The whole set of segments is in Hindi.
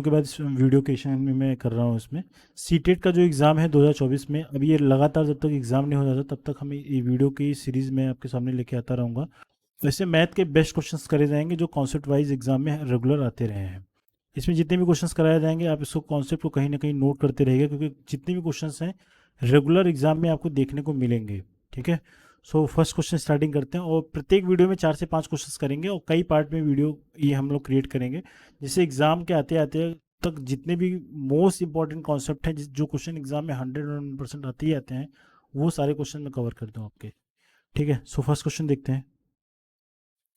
के बाद इस वीडियो क्वेश्चन में मैं कर रहा हूँ इसमें सीटेट का जो एग्ज़ाम है 2024 में। अब ये लगातार जब तक एग्ज़ाम नहीं हो जाता तब तक हम ये वीडियो की सीरीज़ में आपके सामने लेके आता रहूँगा। वैसे मैथ के बेस्ट क्वेश्चंस करे जाएंगे जो कॉन्सेप्ट वाइज एग्जाम में रेगुलर आते रहे हैं। इसमें जितने भी क्वेश्चंस कराए जाएंगे आप इसको कॉन्सेप्ट को कहीं ना कहीं नोट करते रहिएगा, क्योंकि जितने भी क्वेश्चंस हैं रेगुलर एग्जाम में आपको देखने को मिलेंगे। ठीक है। सो फर्स्ट क्वेश्चन स्टार्टिंग करते हैं, और प्रत्येक वीडियो में 4 से 5 क्वेश्चंस करेंगे और कई पार्ट में वीडियो ये हम लोग क्रिएट करेंगे, जिससे एग्जाम के आते आते तक जितने भी मोस्ट इंपॉर्टेंट कॉन्सेप्ट हैं जो क्वेश्चन एग्जाम में 100% आते ही आते हैं, वो सारे क्वेश्चन मैं कवर कर दूँ आपके। ठीक है। सो फर्स्ट क्वेश्चन देखते हैं।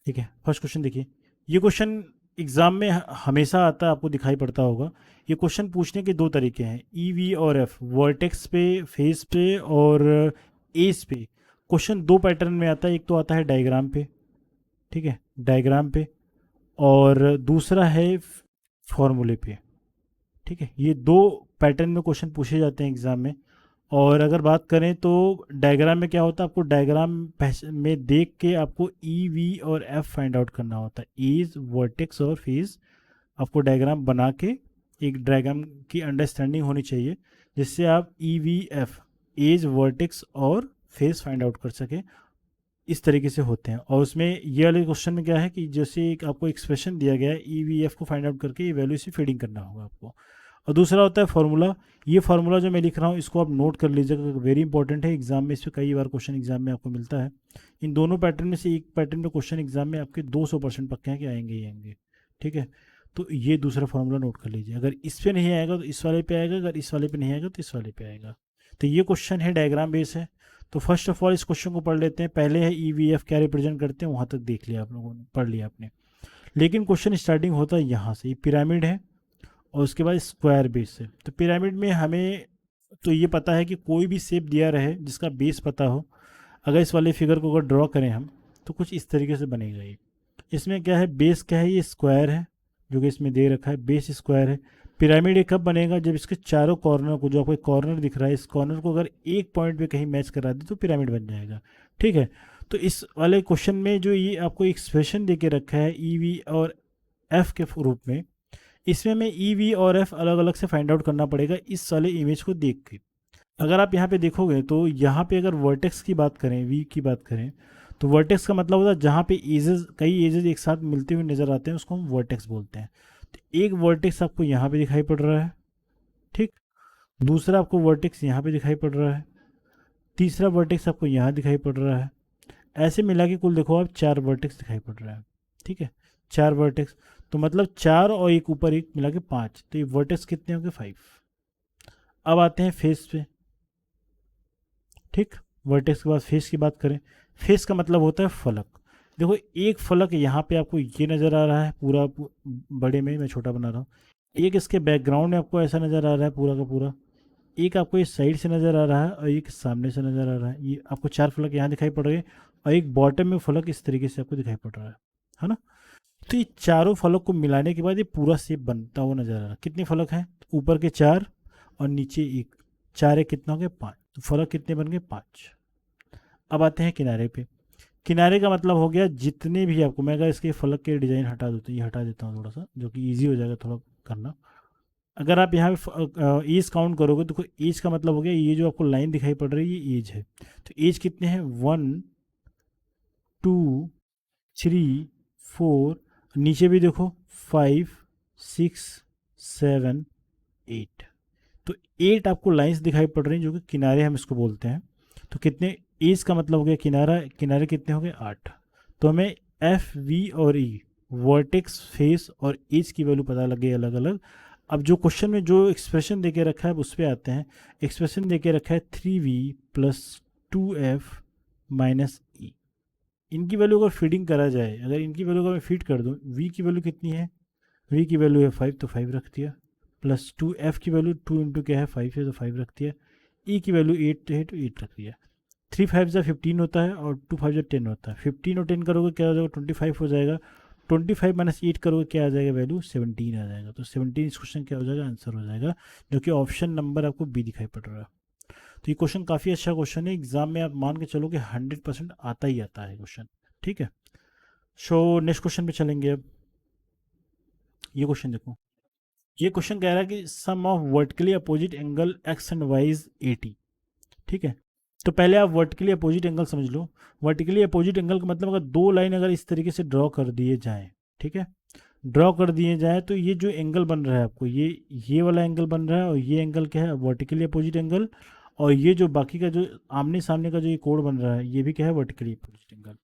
ठीक है, फर्स्ट क्वेश्चन देखिए। ये क्वेश्चन एग्जाम में हमेशा आता है, आपको दिखाई पड़ता होगा। ये क्वेश्चन पूछने के दो तरीके हैं, ई वी और एफ, वर्टेक्स पे, फेस पे और एज पे। क्वेश्चन दो पैटर्न में आता है, एक तो आता है डायग्राम पे, ठीक है, डायग्राम पे, और दूसरा है फॉर्मूले पे। ठीक है, ये दो पैटर्न में क्वेश्चन पूछे जाते हैं एग्जाम में। और अगर बात करें तो डायग्राम में क्या होता है, आपको डायग्राम में देख के आपको ई वी और एफ फाइंड आउट करना होता है। एज, वर्टेक्स और फेज, आपको डायग्राम बना के एक डायग्राम की अंडरस्टैंडिंग होनी चाहिए, जिससे आप E V F, edge, vertex और फेज फाइंड आउट कर सकें। इस तरीके से होते हैं। और उसमें ये वाले क्वेश्चन में क्या है कि जैसे एक आपको एक्सप्रेशन दिया गया है, ई वी एफ को फाइंड आउट करके ये वैल्यू से फीडिंग करना होगा आपको। और दूसरा होता है फार्मूला। ये फार्मूला जो मैं लिख रहा हूँ इसको आप नोट कर लीजिएगा, वेरी इंपॉर्टेंट है एग्जाम में, इस पर कई बार क्वेश्चन एग्जाम में आपको मिलता है। इन दोनों पैटर्न में से एक पैटर्न में क्वेश्चन एग्जाम में आपके 200% पक्के हैं कि आएंगे ही आएंगे। ठीक है। तो ये दूसरा फार्मूला नोट कर लीजिए, अगर इस पे नहीं आएगा तो इस वाले पे आएगा, अगर इस वाले पे नहीं आएगा तो इस वाले पे आएगा। तो ये क्वेश्चन है डायग्राम बेस है। तो फर्स्ट ऑफ ऑल इस क्वेश्चन को पढ़ लेते हैं। पहले है ई वी एफ क्या रिप्रेजेंट करते हैं, वहाँ तक देख लिया आप लोगों ने, पढ़ लिया आपने। लेकिन क्वेश्चन स्टार्टिंग होता है यहाँ से, ये पिरामिड है और उसके बाद स्क्वायर बेस है। तो पिरामिड में हमें तो ये पता है कि कोई भी शेप दिया रहे जिसका बेस पता हो, अगर इस वाले फिगर को अगर ड्रॉ करें हम तो कुछ इस तरीके से बनेगा ये। इसमें क्या है, बेस क्या है, ये स्क्वायर है जो कि इसमें दे रखा है, बेस स्क्वायर है। पिरामिड ये कब बनेगा, जब इसके चारों कॉर्नर को, जो आपको एक कॉर्नर दिख रहा है, इस कॉर्नर को अगर एक पॉइंट पे कहीं मैच करा दे तो पिरामिड बन जाएगा। ठीक है। तो इस वाले क्वेश्चन में जो ये आपको एक्सप्रेशन दे के रखा है ई वी और एफ के रूप में, इसमें हमें ई वी और एफ अलग अलग से फाइंड आउट करना पड़ेगा इस वाले इमेज को देख के। अगर आप यहाँ पे देखोगे तो यहाँ पे अगर वर्टेक्स की बात करें, वी की बात करें, तो वर्टेक्स का मतलब होता है जहाँ पे एजेस, कई एजेस एक साथ मिलते हुए नजर आते हैं, उसको हम वर्टेक्स बोलते हैं। तो एक वर्टेक्स आपको यहाँ पे दिखाई पड़ रहा है, ठीक, दूसरा आपको वर्टेक्स यहाँ पे दिखाई पड़ रहा है, तीसरा वर्टेक्स आपको यहाँ दिखाई पड़ रहा है। ऐसे मिला के कुल देखो आप 4 वर्टेक्स दिखाई पड़ रहा है। ठीक है, 4 वर्टेक्स, तो मतलब 4 और एक ऊपर एक मिला के 5, तो ये वर्टेक्स कितने होंगे, 5। अब आते हैं फेस पे। ठीक, वर्टेक्स के बाद फेस की बात करें, फेस का मतलब होता है फलक। देखो एक फलक यहाँ पे आपको ये नज़र आ रहा है पूरा, बड़े में मैं छोटा बना रहा हूँ। एक इसके बैकग्राउंड में आपको ऐसा नज़र आ रहा है पूरा का पूरा, एक आपको इस साइड से नज़र आ रहा है और एक सामने से नज़र आ रहा है। ये आपको 4 फलक यहाँ दिखाई पड़ रहे, और एक बॉटम में फलक इस तरीके से आपको दिखाई पड़ रहा है ना। तो ये चारों फलक को मिलाने के बाद ये पूरा शेप बनता हुआ नजर आ रहा है। कितने फलक हैं, ऊपर के 4 और नीचे एक, 4 एक कितना हो गया, 5। तो फलक कितने बन गए, 5। अब आते हैं किनारे पे। किनारे का मतलब हो गया जितने भी आपको, मैं अगर इसके फलक के डिज़ाइन हटा दूँ तो ये हटा देता हूँ थोड़ा सा, जो कि ईजी हो जाएगा थोड़ा करना। अगर आप यहाँ पे एज काउंट करोगे तो एज का मतलब हो गया, ये जो आपको लाइन दिखाई पड़ रही है ये एज है। तो एज कितने हैं, 1 2 3 4, नीचे भी देखो 5 6 7 8। तो 8 आपको लाइंस दिखाई पड़ रही हैं जो कि किनारे हम इसको बोलते हैं। तो कितने, एज का मतलब हो गया किनारा, किनारे कितने हो गए, 8। तो हमें एफ वी और ई, वर्टेक्स, फेस और एज की वैल्यू पता लग गई अलग अलग। अब जो क्वेश्चन में जो एक्सप्रेशन देके रखा है उस पर आते हैं। एक्सप्रेशन देके रखा है 3v प्लस 2f माइनस ई। इनकी वैल्यू अगर फीडिंग करा जाए, अगर इनकी वैल्यू अगर मैं फीड कर दूँ, v की वैल्यू कितनी है, v की वैल्यू है 5 तो 5 रख दिया, प्लस 2f की वैल्यू 2 इंटू क्या है 5 है तो 5 रख दिया, e की वैल्यू 8 है तो 8 रख दिया। 3 5 जा 15 होता है और 2 5 जा 10 होता है। 15 और 10 करोगे क्या हो जाएगा, 25 हो जाएगा। 25 माइनस 8 करोगे क्या आ जाएगा, वैल्यू 17 आ जाएगा। तो 17 इस क्वेश्चन क्या हो जाएगा, आंसर हो जाएगा, जो कि ऑप्शन नंबर आपको बी दिखाई पड़ रहा है। तो ये क्वेश्चन काफ़ी अच्छा क्वेश्चन है, एग्जाम में आप मान के चलो कि 100% आता ही आता है क्वेश्चन। ठीक है। सो नेक्स्ट क्वेश्चन पे चलेंगे अब। ये क्वेश्चन देखो, ये क्वेश्चन कह रहा है कि sum of vertically opposite angle x and y is 80। ठीक है, तो पहले आप वर्टिकली अपोजिट एंगल समझ लो। वर्टिकली अपोजिट एंगल का मतलब अगर दो लाइन अगर इस तरीके से ड्रॉ कर दिए जाएं, ठीक है, ड्रॉ कर दिए जाए तो ये जो एंगल बन रहा है आपको, ये वाला एंगल बन रहा है, और ये एंगल क्या है, वर्टिकली अपोजिट एंगल। और ये जो बाकी का जो आमने सामने का जो ये कोण बन रहा है, ये भी क्या है, वर्टिकली अपोजिट एंगल।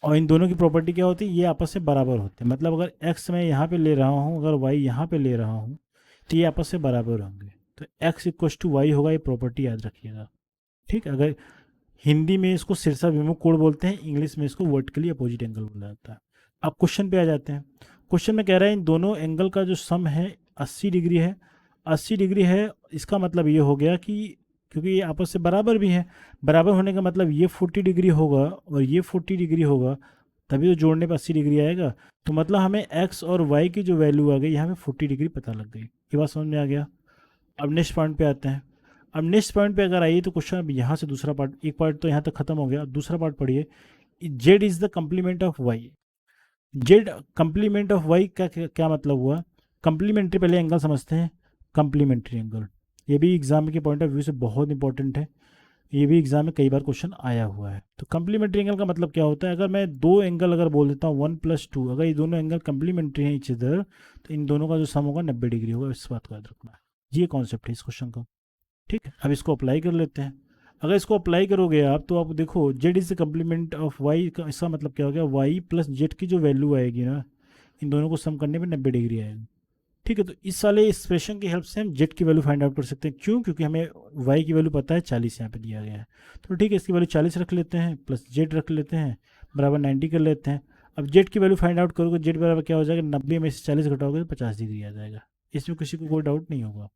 और इन दोनों की प्रॉपर्टी क्या होती है, ये आपस में बराबर होते हैं। मतलब अगर एक्स मैं यहाँ पे ले रहा हूँ, अगर वाई यहाँ पे ले रहा हूँ, तो ये आपस में बराबर होंगे। तो एक्स इक्व टू वाई होगा, ये प्रॉपर्टी याद रखिएगा। ठीक, अगर हिंदी में इसको सिरसा विमुख कोण बोलते हैं, इंग्लिश में इसको वर्टिकली अपोजिट एंगल बोला जाता है। अब क्वेश्चन पे आ जाते हैं। क्वेश्चन में कह रहा है इन दोनों एंगल का जो सम है 80 डिग्री है। 80 डिग्री है, इसका मतलब ये हो गया कि क्योंकि ये आपस से बराबर भी है, बराबर होने का मतलब ये 40 डिग्री होगा और ये 40 डिग्री होगा, तभी तो जोड़ने पर 80 डिग्री आएगा। तो मतलब हमें एक्स और वाई की जो वैल्यू आ गई, यहाँ पे 40 डिग्री पता लग गई। ये बात समझ में आ गया। अब नेक्स्ट पॉइंट पे आते हैं। अब नेक्स्ट पॉइंट पे अगर आइए तो क्वेश्चन अब यहाँ से दूसरा पार्ट, एक पार्ट तो यहाँ तक खत्म हो गया, अब दूसरा पार्ट पढ़िए। Z is the complement of Y. Z complement of Y का क्या मतलब हुआ। कंप्लीमेंट्री, पहले एंगल समझते हैं। कंप्लीमेंट्री एंगल, ये भी एग्जाम के पॉइंट ऑफ व्यू से बहुत इंपॉर्टेंट है। ये भी एग्जाम में कई बार क्वेश्चन आया हुआ है। तो कंप्लीमेंट्री एंगल का मतलब क्या होता है, अगर मैं दो एंगल अगर बोल देता हूँ 1+2, अगर ये दोनों एंगल कंप्लीमेंट्री हैं इच अदर, तो इन दोनों का जो सम होगा 90 डिग्री होगा। इस बात को याद रखना है। ये कॉन्सेप्ट है इस क्वेश्चन का। ठीक है, अब इसको अप्लाई कर लेते हैं। अगर इसको अप्लाई करोगे आप, तो आप देखो Z is the complement of Y का इसका मतलब क्या हो गया, वाई प्लस जेड की जो वैल्यू आएगी ना, इन दोनों को सम करने में 90 डिग्री आएगी। ठीक है, तो इस वाले एक्सप्रेशन की हेल्प से हम जेड की वैल्यू फाइंड आउट कर सकते हैं। क्यों, क्योंकि हमें वाई की वैल्यू पता है 40 यहाँ पे दिया गया है। तो ठीक है, इसकी वैल्यू 40 रख लेते हैं, प्लस जेड रख लेते हैं, बराबर 90 कर लेते हैं। अब जेड की वैल्यू फाइंड आउट करोगे, जेड बराबर क्या हो जाएगा, 90 में से 40 घटाओगे तो 50 डिग्री आ जाएगा। इसमें किसी को कोई डाउट नहीं होगा।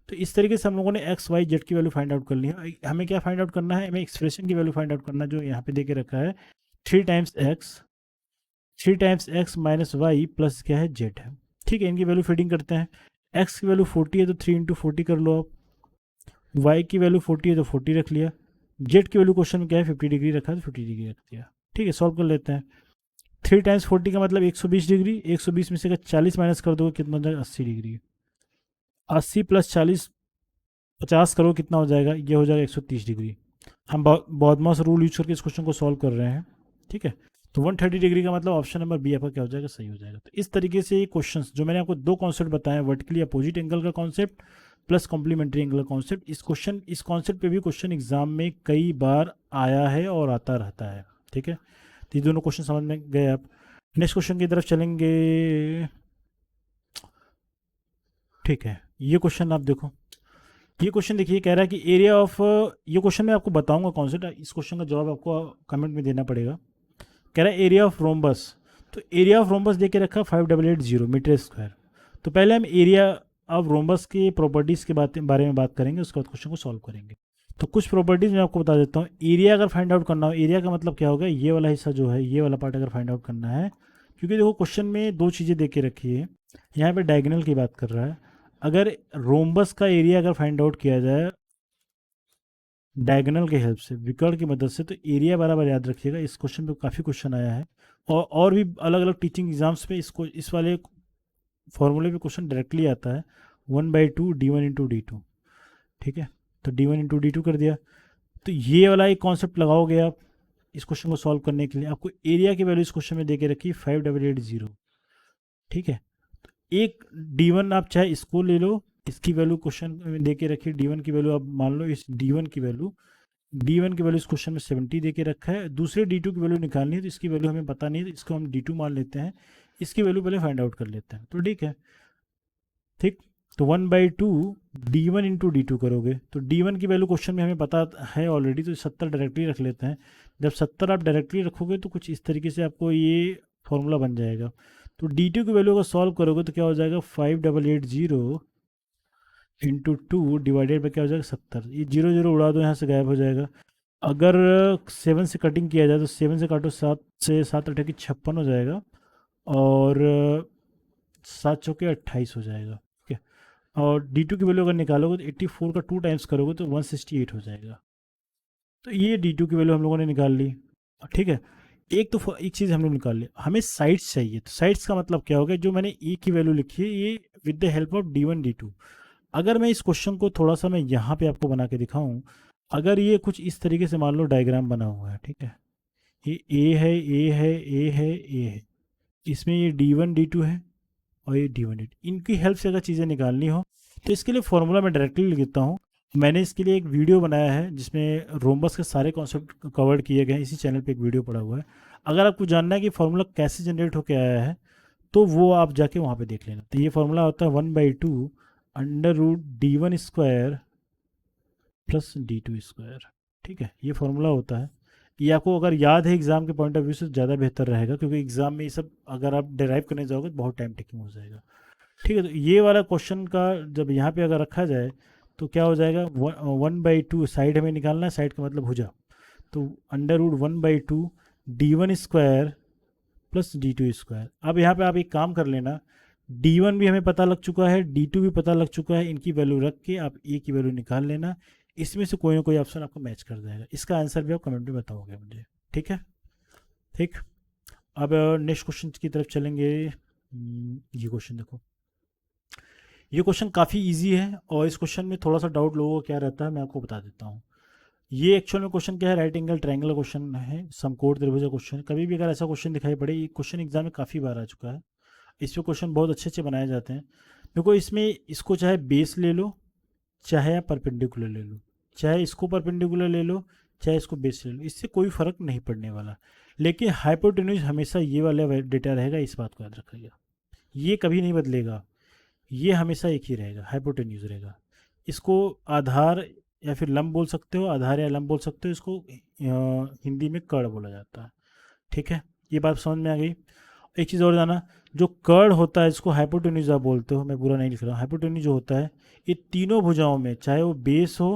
तो इस तरीके से हम लोगों ने एक्स वाई जेड की वैल्यू फाइंड आउट कर ली है। हमें क्या फाइंड आउट करना है, हमें एक्सप्रेशन की वैल्यू फाइंड आउट करना है जो यहाँ पे दे के रखा है, 3 times X minus Y plus क्या है, जेड है। ठीक है, इनकी वैल्यू फीडिंग करते हैं। एक्स की वैल्यू 40 है तो 3 × 40 कर लो आप। वाई की वैल्यू 40 है तो 40 रख लिया। जेड की वैल्यू क्वेश्चन में क्या है, 50 डिग्री रखा है तो 50 डिग्री रख दिया। ठीक है, सॉल्व कर लेते हैं। 3 × 40 का मतलब 120 डिग्री, 120 में से अगर 40 माइनस कर दोगे कितना हो जाएगा, 80 डिग्री। 80 + 40 50 करो कितना हो जाएगा, ये हो जाएगा 130 डिग्री। हम बॉडमॉस रूल यूज करके इस क्वेश्चन को सॉल्व कर रहे हैं। ठीक है, तो 130 डिग्री का मतलब ऑप्शन नंबर बी आपका क्या हो जाएगा, सही हो जाएगा। तो इस तरीके से ये क्वेश्चंस जो मैंने आपको दो कॉन्सेप्ट बताए, वर्टिकली अपोजिट एंगल का कॉन्सेप्ट प्लस कॉम्प्लीमेंट्री एंगल का कॉन्सेप्ट, इस कॉन्सेप्ट पे भी क्वेश्चन एग्जाम में कई बार आया है और आता रहता है। ठीक है, तो ये दोनों क्वेश्चन समझ में गए आप। नेक्स्ट क्वेश्चन की तरफ चलेंगे। ठीक है, ये क्वेश्चन आप देखो। ये क्वेश्चन देखिए, कह रहा है कि एरिया ऑफ, ये क्वेश्चन मैं आपको बताऊंगा कॉन्सेप्ट, इस क्वेश्चन का जवाब आपको कमेंट में देना पड़ेगा। कह रहा है एरिया ऑफ रोम्बस। तो एरिया ऑफ रोम्बस दे के रखा 5880 मीटर स्क्वायर। तो पहले हम एरिया ऑफ रोम्बस की प्रॉपर्टीज़ के बारे में बात करेंगे, उसके बाद क्वेश्चन को सॉल्व करेंगे। तो कुछ प्रॉपर्टीज़ मैं आपको बता देता हूँ। एरिया अगर फाइंड आउट करना हो, एरिया का मतलब क्या होगा, ये वाला हिस्सा जो है, ये वाला पार्ट अगर फाइंड आउट करना है, क्योंकि देखो क्वेश्चन में दो चीज़ें दे के रखी है। यहाँ पे डायगोनल की बात कर रहा है। अगर रोम्बस का एरिया अगर फाइंड आउट किया जाए डायगोनल की हेल्प से, विकर्ण की मदद से, तो एरिया बराबर याद रखिएगा। इस क्वेश्चन पे काफ़ी क्वेश्चन आया है, और भी अलग अलग टीचिंग एग्जाम्स पे इस वाले फॉर्मूले पे क्वेश्चन डायरेक्टली आता है, 1/2 d1 × d2। ठीक है, तो d1 × d2 कर दिया। तो ये वाला एक कॉन्सेप्ट लगाओगे आप इस क्वेश्चन को सॉल्व करने के लिए। आपको एरिया की वैल्यू इस क्वेश्चन में दे के रखी 5880। ठीक है, एक d1 आप चाहे इसको ले लो, इसकी वैल्यू क्वेश्चन में दे के रखी, d1 की वैल्यू आप मान लो, इस d1 की वैल्यू इस क्वेश्चन में 70 दे के रखा है। दूसरे d2 की वैल्यू निकालनी है, तो इसकी वैल्यू हमें पता नहीं है, तो इसको हम d2 मान लेते हैं। इसकी वैल्यू पहले फाइंड आउट कर लेते हैं, तो ठीक है। ठीक, तो 1/2 d1 × d2 करोगे, तो d1 की वैल्यू क्वेश्चन में हमें पता है ऑलरेडी, तो 70 डायरेक्टली रख लेते हैं। जब 70 आप डायरेक्टली रखोगे तो कुछ इस तरीके से आपको ये फॉर्मूला बन जाएगा। तो d2 की वैल्यू को सॉल्व करोगे तो क्या हो जाएगा, 5880 × 2 डिवाइडेड बाई क्या हो जाएगा, 70। ये 0 0 उड़ा दो, यहाँ से गायब हो जाएगा। अगर 7 से कटिंग किया जाए तो 7 से काटो, 7 से 7 8 की 56 हो जाएगा, और 7 चौके 28 हो जाएगा। ठीक है, और d2 की वैल्यू अगर निकालोगे तो 84 का 2 टाइम्स करोगे तो 168 हो जाएगा। तो ये d2 की वैल्यू हम लोगों ने निकाल ली। ठीक है, एक चीज़ हम लोग निकाल लिया, हमें साइड्स चाहिए। तो साइड्स का मतलब क्या होगा, जो मैंने ए की वैल्यू लिखी है ये with the help of D1 D2। अगर मैं इस क्वेश्चन को थोड़ा सा मैं यहाँ पे आपको बना के दिखाऊं, अगर ये कुछ इस तरीके से मान लो डायग्राम बना हुआ है, ठीक है, ये ए है, ए है, ए है, ए है, इसमें ये D1 D2 है और ये D1 D2, इनकी हेल्प से अगर चीज़ें निकालनी हो तो इसके लिए फॉर्मूला मैं डायरेक्टली लिख देता हूँ। मैंने इसके लिए एक वीडियो बनाया है जिसमें रोम्बस के सारे कॉन्सेप्ट कवर्ड किए गए हैं, इसी चैनल पे एक वीडियो पड़ा हुआ है। अगर आपको जानना है कि फार्मूला कैसे जनरेट होकर आया है तो वो आप जाके वहाँ पे देख लेना। तो ये फार्मूला होता है 1/2 under root D1 square plus D2 square. ठीक है, ये फार्मूला होता है। ये आपको अगर याद है एग्जाम के पॉइंट ऑफ व्यू से ज़्यादा बेहतर रहेगा, क्योंकि एग्जाम में ये सब अगर आप डिराइव करने जाओगे तो बहुत टाइम टेकिंग हो जाएगा। ठीक है, तो ये वाला क्वेश्चन का जब यहाँ पे अगर रखा जाए तो क्या हो जाएगा, 1/2 साइड हमें निकालना है, साइड का मतलब भुजा। तो under root 1/2 D1 square plus D2 square. अब यहाँ पे आप एक काम कर लेना, D1 भी हमें पता लग चुका है, D2 भी पता लग चुका है, इनकी वैल्यू रख के आप ए की वैल्यू निकाल लेना। इसमें से कोई ना कोई ऑप्शन आपको मैच कर जाएगा। इसका आंसर भी आप कमेंट में बताओगे मुझे। ठीक है, ठीक। अब नेक्स्ट क्वेश्चन की तरफ चलेंगे। ये क्वेश्चन देखो, ये क्वेश्चन काफ़ी इजी है और इस क्वेश्चन में थोड़ा सा डाउट लोगों को क्या रहता है मैं आपको बता देता हूँ। ये एक्चुअल में क्वेश्चन क्या है, राइट एंगल ट्रायंगल क्वेश्चन है, समकोण त्रिभुज क्वेश्चन। कभी भी अगर ऐसा क्वेश्चन दिखाई पड़े, ये क्वेश्चन एग्जाम में काफ़ी बार आ चुका है, इस पे क्वेश्चन बहुत अच्छे अच्छे बनाए जाते हैं। देखो इसमें इसको चाहे बेस ले लो, चाहे आप परपेंडिकुलर ले लो, चाहे इसको परपेंडिकुलर ले लो, चाहे इसको बेस ले लो, इससे कोई फर्क नहीं पड़ने वाला। लेकिन हाइपोटेन्यूज हमेशा ये वाला डेटा रहेगा, इस बात को याद रखिएगा, ये कभी नहीं बदलेगा, ये हमेशा एक ही रहेगा, हाइपोटेन्यूज रहेगा। इसको आधार या फिर लंब बोल सकते हो, आधार या लंब बोल सकते हो, इसको हिंदी में कर्ण बोला जाता है। ठीक है, ये बात समझ में आ गई। एक चीज़ और जाना, जो कर्ण होता है इसको हाइपोटेन्यूज आप बोलते हो, मैं पूरा नहीं लिख रहा हूँ। हाइपोटेन्यूज जो होता है ये तीनों भुजाओं में, चाहे वो बेस हो,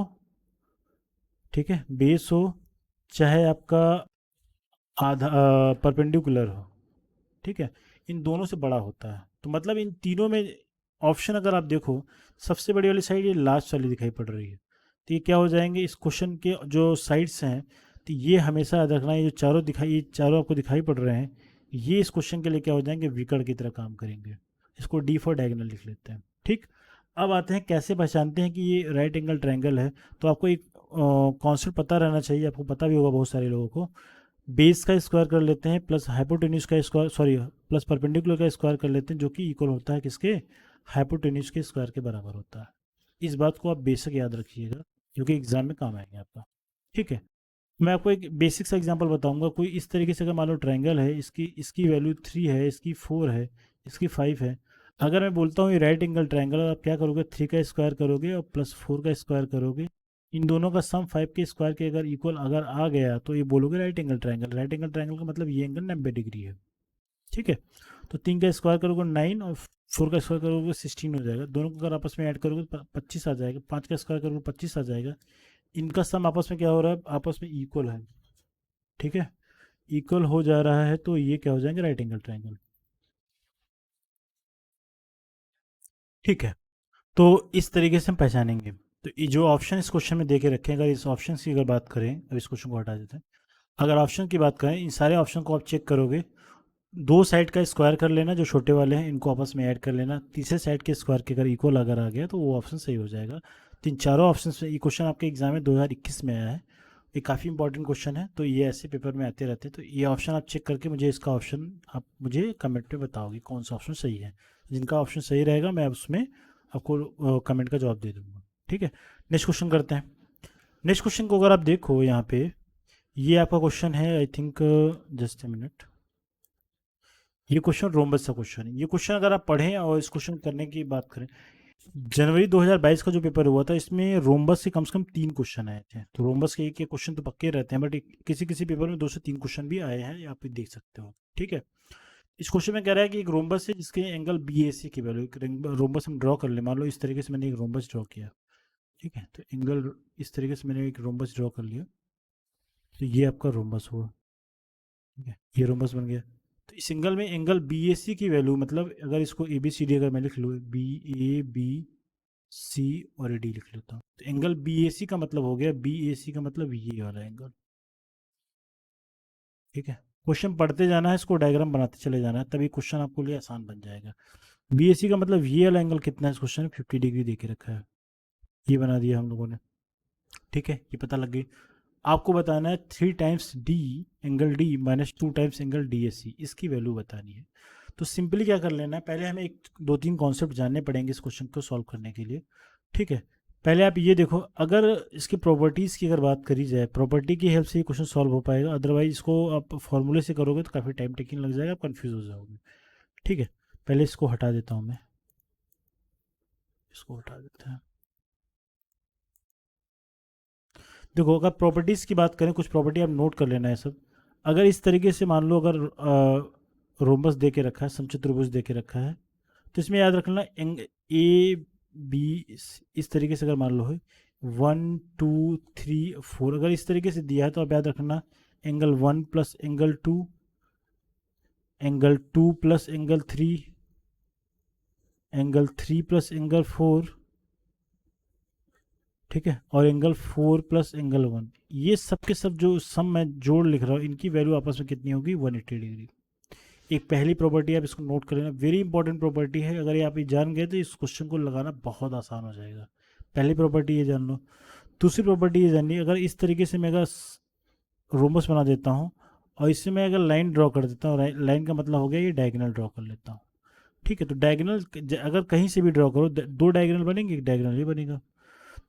ठीक है, बेस हो, चाहे आपका आधा परपेंडिकुलर हो, ठीक है, इन दोनों से बड़ा होता है। तो मतलब इन तीनों में ऑप्शन अगर आप देखो, सबसे बड़ी वाली साइड ये लास्ट वाली दिखाई पड़ रही है। तो ये क्या हो जाएंगे इस क्वेश्चन के जो साइड्स हैं, तो ये हमेशा याद रखना, ये जो चारों दिखाई, ये चारों आपको दिखाई पड़ रहे हैं, ये इस क्वेश्चन के लिए क्या हो जाएंगे, विकर्ण की तरह काम करेंगे। इसको डी फॉर डायगोनल लिख लेते हैं। ठीक, अब आते हैं कैसे पहचानते हैं कि ये राइट एंगल ट्रायंगल है। तो आपको एक कॉन्सेप्ट पता रहना चाहिए, आपको पता भी होगा बहुत सारे लोगों को। बेस का स्क्वायर कर लेते हैं प्लस हाइपोटेन्यूज का स्क्वायर, सॉरी प्लस परपेंडिकुलर का स्क्वायर कर लेते हैं, जो कि इक्वल होता है किसके, हाइपोटेन्यूज के स्क्वायर के बराबर होता है। इस बात को आप बेसिक याद रखिएगा, क्योंकि एग्जाम में काम आएंगे आपका। ठीक है, मैं आपको एक बेसिक सा एग्जांपल बताऊंगा। कोई इस तरीके से अगर मान लो ट्रायंगल है, इसकी इसकी वैल्यू 3 है, इसकी 4 है, इसकी 5 है। अगर मैं बोलता हूँ ये राइट एंगल ट्रायंगल, आप क्या करोगे, 3 का स्क्वायर करोगे और प्लस 4 का स्क्वायर करोगे, इन दोनों का सम 5 के स्क्वायर के अगर इक्वल अगर आ गया तो ये बोलोगे right angle triangle. Right angle triangle का मतलब ये एंगल 90 डिग्री है। ठीक है, तो 3 का स्क्वायर करोगे 9 और 4 का स्क्वायर करोगे 16 हो जाएगा। दोनों को अगर आपस में ऐड करोगे तो 25 आ जाएगा। 5 का स्क्वायर करोगे 25 आ जाएगा। इनका सम आपस में क्या हो रहा है, आपस में इक्वल है। ठीक है, इक्वल हो जा रहा है, तो ये क्या हो जाएंगे, राइट एंगल ट्रायंगल। ठीक है, तो इस तरीके से हम पहचानेंगे। तो ये जो ऑप्शन इस क्वेश्चन में दे के रखे हैं, अगर इस ऑप्शन की अगर बात करें, अब इस क्वेश्चन को हटा देते हैं, अगर ऑप्शन की बात करें, इन सारे ऑप्शन को आप चेक करोगे, दो साइड का स्क्वायर कर लेना, जो छोटे वाले हैं इनको आपस में ऐड कर लेना, तीसरे साइड के स्क्वायर के अगर इक्वल अगर आ गया तो वो ऑप्शन सही हो जाएगा। तीन चारों ऑप्शन में ये क्वेश्चन आपके एग्जाम में 2021 में आया है, ये काफ़ी इंपॉर्टेंट क्वेश्चन है। तो ये ऐसे पेपर में आते रहते हैं। तो ये ऑप्शन आप चेक करके मुझे इसका ऑप्शन आप मुझे कमेंट में बताओगे कौन सा ऑप्शन सही है। जिनका ऑप्शन सही रहेगा मैं उसमें आपको कमेंट का जवाब दे दूंगा। ठीक है, नेक्स्ट क्वेश्चन करते हैं। नेक्स्ट क्वेश्चन को अगर आप देखो यहाँ पे, ये आपका क्वेश्चन है, I think just a minute, ये क्वेश्चन रोम्बस का क्वेश्चन है। ये क्वेश्चन अगर आप पढ़ें और इस क्वेश्चन करने की बात करें, जनवरी 2022 का जो पेपर हुआ था इसमें रोम्बस से कम से कम 3 क्वेश्चन आए थे। तो रोम्बस के एक एक क्वेश्चन तो पक्के रहते हैं, बट किसी किसी पेपर में 2 से 3 क्वेश्चन भी आए हैं, आप देख सकते हो। ठीक है, इस क्वेश्चन में कह रहा है कि एक रोम्बस है जिसके एंगल बी ए सी की वैल्यू, रोम्बस हम ड्रॉ कर ले, मान लो इस तरीके से मैंने एक रोम्बस ड्रॉ किया। ठीक है, तो एंगल इस तरीके से मैंने एक रोम्बस ड्रॉ कर लिया, तो ये आपका रोम्बस हुआ। ठीक है, ये रोम्बस बन गया। तो इस एंगल में एंगल बी ए सी की वैल्यू, मतलब अगर इसको ए बी सी डी अगर मैं लिख लूँ, बी ए बी सी और ए डी लिख लेता हूँ, तो एंगल बी ए सी का मतलब हो गया, बी ए सी का मतलब ये वाला एंगल। ठीक है, क्वेश्चन पढ़ते जाना है, इसको डायग्राम बनाते चले जाना है, तभी क्वेश्चन आपको लिए आसान बन जाएगा। बीएससी का मतलब ये वाला एंगल कितना है, इस क्वेश्चन में 50 डिग्री दे के रखा है, ये बना दिया हम लोगों ने। ठीक है, ये पता लग गई। आपको बताना है 3 times D angle D minus 2 times angle D S C, इसकी वैल्यू बतानी है। तो सिंपली क्या कर लेना है, पहले हमें एक दो तीन कॉन्सेप्ट जानने पड़ेंगे इस क्वेश्चन को सॉल्व करने के लिए। ठीक है, पहले आप ये देखो, अगर इसकी प्रॉपर्टीज़ की अगर बात करी जाए, प्रॉपर्टी की हेल्प से ये क्वेश्चन सॉल्व हो पाएगा, अदरवाइज इसको आप फॉर्मूले से करोगे तो काफ़ी टाइम टेकिंग लग जाएगा, आप कन्फ्यूज हो जाओगे। ठीक है, पहले इसको हटा देता हूँ मैं, इसको हटा देते हैं। देखो, अगर प्रॉपर्टीज़ की बात करें, कुछ प्रॉपर्टी आप नोट कर लेना है सब। अगर इस तरीके से मान लो, अगर रोम्बस दे के रखा है, समचतुर्भुज दे के रखा है, तो इसमें याद रखना ए बी, इस तरीके से अगर मान लो है 1 2 3 4, अगर इस तरीके से दिया है तो आप याद रखना angle 1 plus angle 2, angle 2 plus angle 3, angle 3 plus angle 4, ठीक है, और एंगल 4 प्लस एंगल 1, ये सब के सब जो सम मैं जोड़ लिख रहा हूँ, इनकी वैल्यू आपस में कितनी होगी, 180 डिग्री। एक पहली प्रॉपर्टी आप इसको नोट कर लेना, वेरी इंपॉर्टेंट प्रॉपर्टी है, अगर ये आप ये जान गए तो इस क्वेश्चन को लगाना बहुत आसान हो जाएगा। पहली प्रॉपर्टी ये जान लो। दूसरी प्रॉपर्टी ये जाननी, अगर इस तरीके से मैं अगर रोमस बना देता हूँ और इससे मैं अगर लाइन ड्रॉ कर देता हूँ, लाइन का मतलब हो गया ये डायगोनल ड्रॉ कर लेता हूँ। ठीक है, तो डायगोनल अगर कहीं से भी ड्रॉ करो, दो डायगोनल बनेंगे, एक डायगोनल ही बनेगा।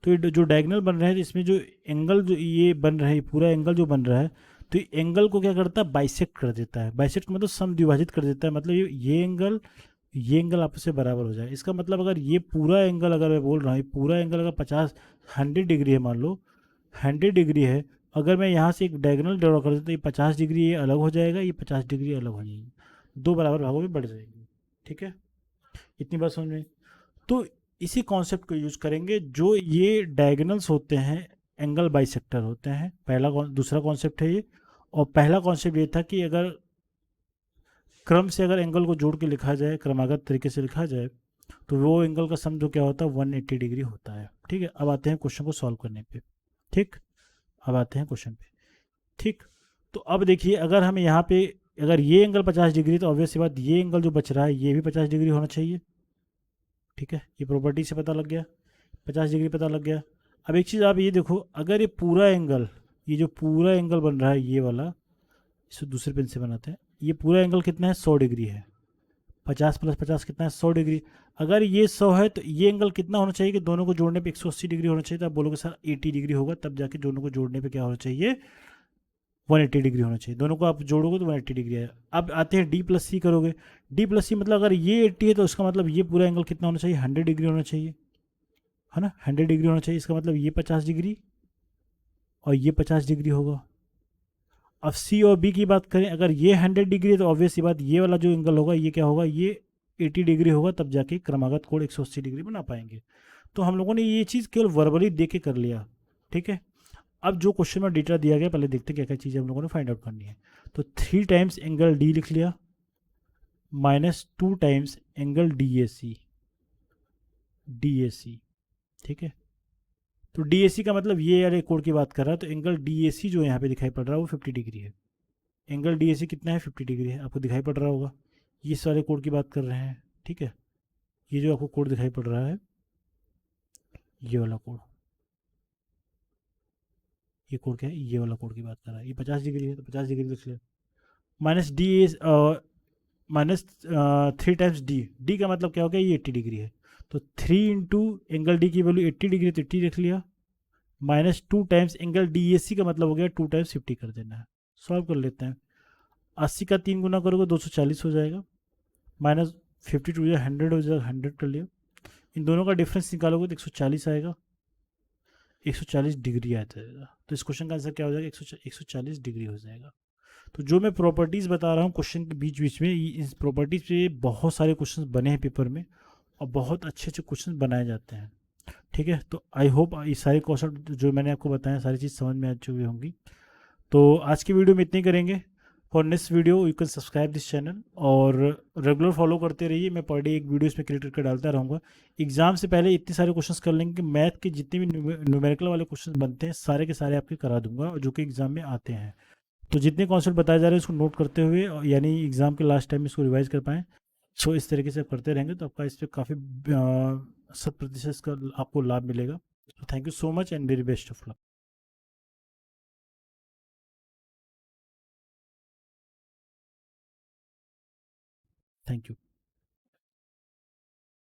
तो ये जो डायगोनल बन रहा है, इसमें जो एंगल जो ये बन रहा है, पूरा एंगल जो बन रहा है, तो ये एंगल को क्या करता है, बाइसेक्ट कर देता है। बाइसेक्ट मतलब सम द्विभाजित कर देता है, मतलब ये एंगल आपस से बराबर हो जाए। इसका मतलब अगर ये पूरा एंगल, अगर मैं बोल रहा हूँ पूरा एंगल अगर 100 डिग्री है, मान लो 100 डिग्री है, अगर मैं यहाँ से एक डायगोनल ड्रॉ कर देता तो ये 50 डिग्री ये अलग हो जाएगा, ये 50 डिग्री अलग हो जाएगी, दो बराबर भागों में बढ़ जाएगी। ठीक है, इतनी बात समझ में। तो इसी कॉन्सेप्ट को यूज करेंगे, जो ये डायगोनल्स होते हैं एंगल बाइसेक्टर होते हैं, दूसरा कॉन्सेप्ट है ये। और पहला कॉन्सेप्ट ये था कि अगर क्रम से अगर एंगल को जोड़ के लिखा जाए, क्रमागत तरीके से लिखा जाए, तो वो एंगल का सम जो क्या होता है, 180 डिग्री होता है। ठीक है, अब आते हैं क्वेश्चन को सॉल्व करने पे। ठीक, अब आते हैं क्वेश्चन पे। ठीक, तो अब देखिए, अगर हम यहाँ पे अगर ये एंगल 50 डिग्री, तो ऑब्वियस सी बात ये एंगल जो बच रहा है ये भी 50 डिग्री होना चाहिए। ठीक है, ये प्रॉपर्टी से पता लग गया, 50 डिग्री पता लग गया। अब एक चीज़ आप ये देखो, अगर ये पूरा एंगल, ये जो पूरा एंगल बन रहा है ये वाला, इसे दूसरे पेन से बनाते हैं, ये पूरा एंगल कितना है, 100 डिग्री है। 50 प्लस 50 कितना है, 100 डिग्री। अगर ये 100 है तो ये एंगल कितना होना चाहिए कि दोनों को जोड़ने पे 180 डिग्री होना चाहिए। तो आप बोलोगे सर 80 डिग्री होगा, तब जाके दोनों को जोड़ने पे क्या होना चाहिए, 180 डिग्री होना चाहिए। दोनों को आप जोड़ोगे तो 180 डिग्री है। अब आते हैं डी प्लस सी करोगे, डी प्लस सी मतलब अगर ये 80 है तो उसका मतलब ये पूरा एंगल कितना होना चाहिए, 100 डिग्री होना चाहिए, है ना, 100 डिग्री होना चाहिए। इसका मतलब ये 50 डिग्री और ये 50 डिग्री होगा। अब सी और बी की बात करें, अगर ये 100 डिग्री है तो ऑब्वियस सी बात ये वाला जो एंगल होगा ये क्या होगा, ये 80 डिग्री होगा, तब जाके क्रमागत कोण 180 डिग्री बना पाएंगे। तो हम लोगों ने ये चीज़ केवल वर्बली देख के कर लिया। ठीक है, अब जो क्वेश्चन में डेटा दिया गया, पहले देखते क्या क्या चीज़ें हम लोगों ने फाइंड आउट करनी है। तो 3 टाइम्स एंगल डी लिख लिया, minus 2 times angle D A C. ठीक है, तो डी ए सी का मतलब ये वाले कोण की बात कर रहा है, तो एंगल डी ए सी जो यहाँ पे दिखाई पड़ रहा है वो 50 डिग्री है। एंगल डी ए सी कितना है, 50 डिग्री है, आपको दिखाई पड़ रहा होगा। ये सारे कोण की बात कर रहे हैं। ठीक है, ये जो आपको कोण दिखाई पड़ रहा है, ये वाला कोण, ये कोण क्या है, ये वाला कोण की बात कर रहा है, ये 50 डिग्री है, तो 50 डिग्री लिख लिया। Minus D minus 3 times D, D का मतलब क्या हो गया, ये 80 डिग्री है, तो 3 इंटू एंगल डी की वैल्यू 80 डिग्री, तो 80 लिख लिया। Minus 2 times angle D A C का मतलब हो गया 2 टाइम्स 50 कर देना है। सॉल्व कर लेते हैं, 80 का 3 गुना करोगे 240 हो जाएगा, माइनस 52 जो 100 हो जाएगा, 100 कर लिया। इन दोनों का डिफरेंस निकालोगे तो 140 आएगा, 140 डिग्री आ जाएगा। तो इस क्वेश्चन का आंसर क्या हो जाएगा, 140 डिग्री हो जाएगा। तो जो मैं प्रॉपर्टीज़ बता रहा हूँ क्वेश्चन के बीच बीच में, इस प्रॉपर्टीज पे बहुत सारे क्वेश्चन बने हैं पेपर में, और बहुत अच्छे अच्छे क्वेश्चन बनाए जाते हैं। ठीक है, तो आई होप ये सारे कॉन्सेप्ट जो मैंने आपको बताया, सारी चीज़ समझ में आ चुकी होंगी। तो आज की वीडियो में इतनी करेंगे। For next video you can subscribe this channel, और रेगुलर फॉलो करते रहिए। मैं पर डे एक वीडियो इसमें क्रिएट करके डालता रहूँगा। एग्जाम से पहले इतने सारे क्वेश्चंस कर लेंगे कि मैथ के जितने भी न्यूमेरिकल वाले क्वेश्चन बनते हैं सारे के सारे आपके करा दूंगा, जो कि एग्जाम में आते हैं। तो जितने कॉन्सेप्ट बताए जा रहे हैं उसको नोट करते हुए यानी एग्ज़ाम के लास्ट टाइम इसको रिवाइज कर पाएँ। सो इस तरीके से आप करते रहेंगे तो आपका इस पे काफ़ी 100% का आपको लाभ मिलेगा। तो thank you so much and very best of luck. Thank you.